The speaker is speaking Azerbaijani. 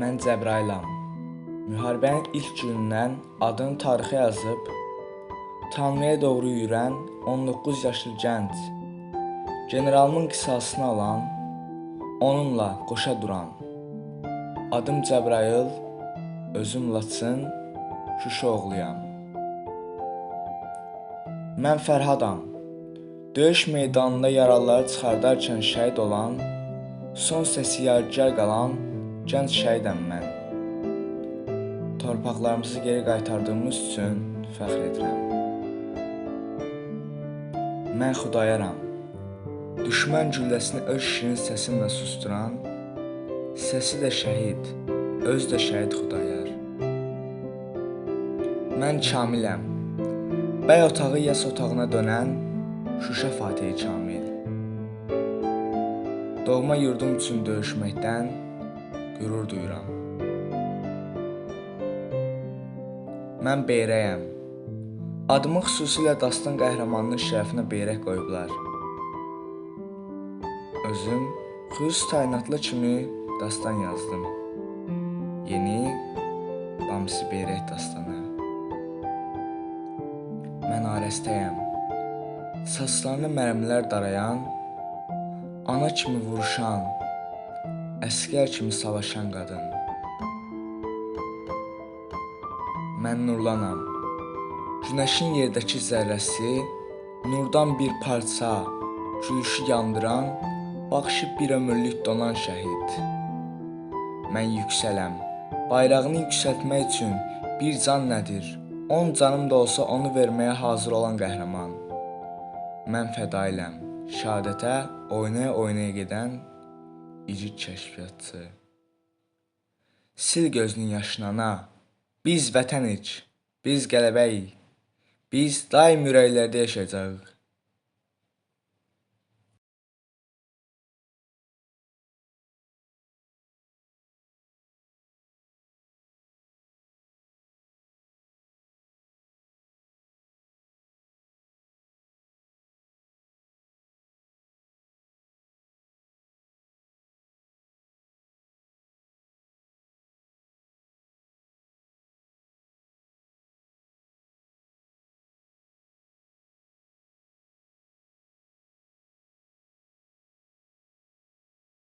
Mən Cəbrailam. Müharibənin ilk günündən adını tarixə yazıb, Tanrıya doğru yürən 19 yaşlı gənc, generalımın qisasını alan, onunla qoşa duran. Adım Cəbrail, özüm Laçın, Şuşa oğluyam. Mən Fərhadam. Döyüş meydanında yaralıları çıxardarkən şəhid olan, son səsi yadigar qalan gənc şəhidəm mən. Torpaqlarımızı geri qaytardığımız üçün fəxr edirəm. Mən Xudayaram. Düşmən gülləsini öz şirin səsimlə susturan, səsi də şəhid, özü də şəhid Xudayar. Mən Kamiləm. Bəy otağı yas otağına dönən Şuşa Fatihi Kamil. Doğma yurdum üçün döyüşməkdən qürur duyuram. Mən Beyrəyəm. Adımı xüsusilə dastan qəhrəmanının şərəfinə Beyrək qoyublar. Özüm xüsusi təyinatlı kimi dastan yazdım. Yeni Bamsi Beyrək dastanı. Mən Arəstəyəm. Saçlarını mərmilər darayan, ana kimi vuruşan, əskər kimi savaşan qadın. Mən Nurlanam. Günəşin yerdəki zərrəsi, nurdan bir parça, gülüşü yandıran, baxışı bir ömürlük donan şəhid. Mən Yüksələm. Bayrağını yüksəltmək üçün bir can nədir? 10 canım da olsa onu verməyə hazır olan qəhrəman. Mən Fədailəm. Şəhadətə oynaya-oynaya gedən igid kəşfiyyatçı. Sil gözünün yaşını ana. Biz vətənik, biz qələbəyik. Biz daim ürəklərdə yaşayacağıq.